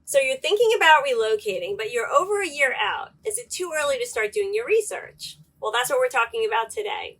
So you're thinking about relocating, but you're over a year out. Is it too early to start doing your research? Well, that's what we're talking about today.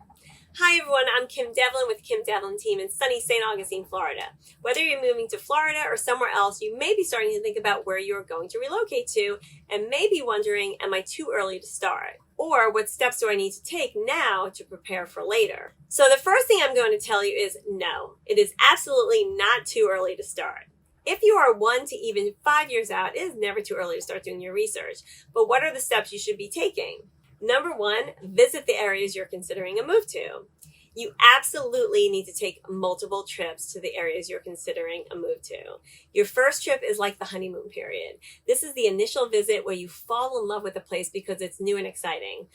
Hi everyone, I'm Kim Devlin with Kim Devlin Team in sunny St. Augustine, Florida. Whether you're moving to Florida or somewhere else, you may be starting to think about where you're going to relocate to and may be wondering, am I too early to start? Or what steps do I need to take now to prepare for later? So the first thing I'm going to tell you is no, it is absolutely not too early to start. If you are 1 to even 5 years out, it is never too early to start doing your research. But what are the steps you should be taking? Number 1, visit the areas you're considering a move to. You absolutely need to take multiple trips to the areas you're considering a move to. Your first trip is like the honeymoon period. This is the initial visit where you fall in love with a place because it's new and exciting.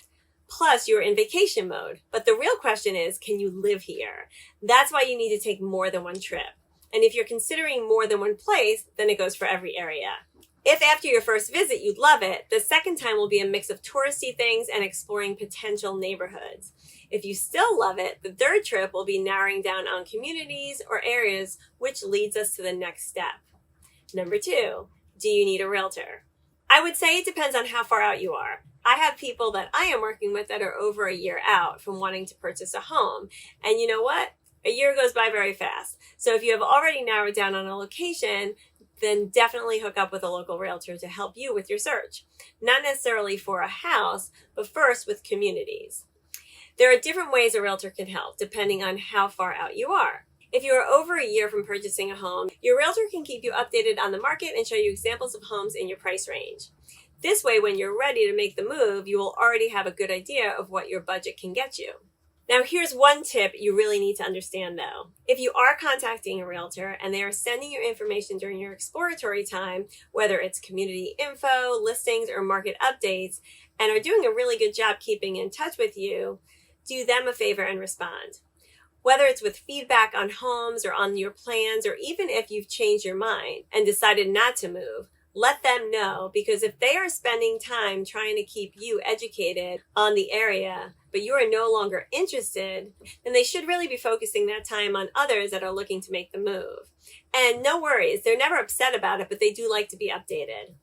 Plus, you're in vacation mode. But the real question is, can you live here? That's why you need to take more than one trip. And if you're considering more than one place, then it goes for every area. If after your first visit you'd love it, the second time will be a mix of touristy things and exploring potential neighborhoods. If you still love it, the third trip will be narrowing down on communities or areas, which leads us to the next step. Number 2, do you need a realtor? I would say it depends on how far out you are. I have people that I am working with that are over a year out from wanting to purchase a home. And you know what? A year goes by very fast. So if you have already narrowed down on a location, then definitely hook up with a local realtor to help you with your search. Not necessarily for a house, but first with communities. There are different ways a realtor can help depending on how far out you are. If you are over a year from purchasing a home, your realtor can keep you updated on the market and show you examples of homes in your price range. This way, when you're ready to make the move, you will already have a good idea of what your budget can get you. Now, here's one tip you really need to understand, though. If you are contacting a realtor and they are sending you information during your exploratory time, whether it's community info, listings, or market updates, and are doing a really good job keeping in touch with you, do them a favor and respond. Whether it's with feedback on homes or on your plans, or even if you've changed your mind and decided not to move, let them know, because if they are spending time trying to keep you educated on the area, but you are no longer interested, then they should really be focusing that time on others that are looking to make the move. And no worries, they're never upset about it, but they do like to be updated.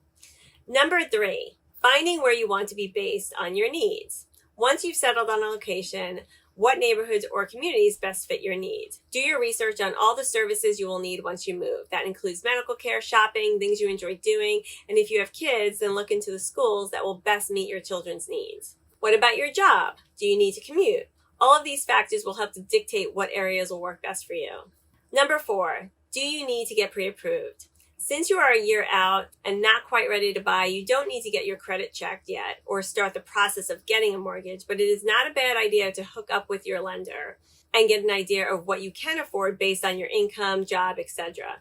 Number 3, finding where you want to be based on your needs. Once you've settled on a location, what neighborhoods or communities best fit your needs? Do your research on all the services you will need once you move. That includes medical care, shopping, things you enjoy doing, and if you have kids, then look into the schools that will best meet your children's needs. What about your job? Do you need to commute? All of these factors will help to dictate what areas will work best for you. Number 4, do you need to get pre-approved? Since you are a year out and not quite ready to buy, you don't need to get your credit checked yet or start the process of getting a mortgage, but it is not a bad idea to hook up with your lender and get an idea of what you can afford based on your income, job, etc.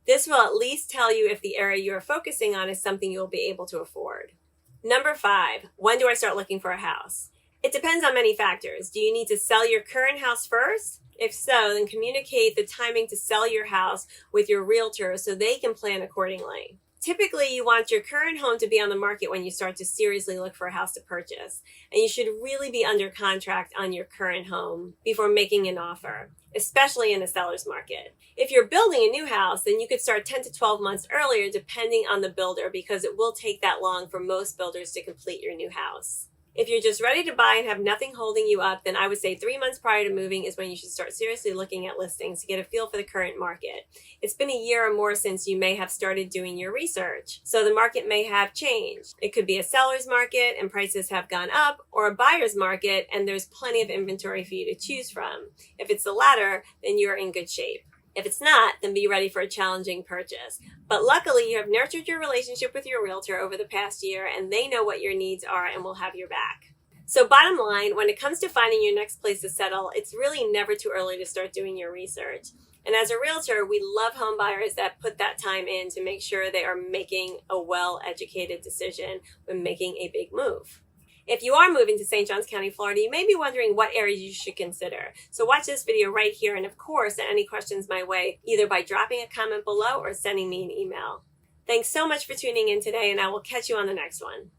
This will at least tell you if the area you are focusing on is something you'll be able to afford. Number 5, when do I start looking for a house? It depends on many factors. Do you need to sell your current house first? If so, then communicate the timing to sell your house with your realtor so they can plan accordingly. Typically, you want your current home to be on the market when you start to seriously look for a house to purchase. And you should really be under contract on your current home before making an offer, especially in a seller's market. If you're building a new house, then you could start 10 to 12 months earlier depending on the builder, because it will take that long for most builders to complete your new house. If you're just ready to buy and have nothing holding you up, then I would say 3 months prior to moving is when you should start seriously looking at listings to get a feel for the current market. It's been a year or more since you may have started doing your research, so the market may have changed. It could be a seller's market and prices have gone up, or a buyer's market and there's plenty of inventory for you to choose from. If it's the latter, then you're in good shape. If it's not, then be ready for a challenging purchase. But luckily, you have nurtured your relationship with your realtor over the past year, and they know what your needs are and will have your back. So bottom line, when it comes to finding your next place to settle, it's really never too early to start doing your research. And as a realtor, we love home buyers that put that time in to make sure they are making a well-educated decision when making a big move. If you are moving to St. Johns County, Florida, you may be wondering what areas you should consider. So watch this video right here, and of course, send any questions my way, either by dropping a comment below or sending me an email. Thanks so much for tuning in today, and I will catch you on the next one.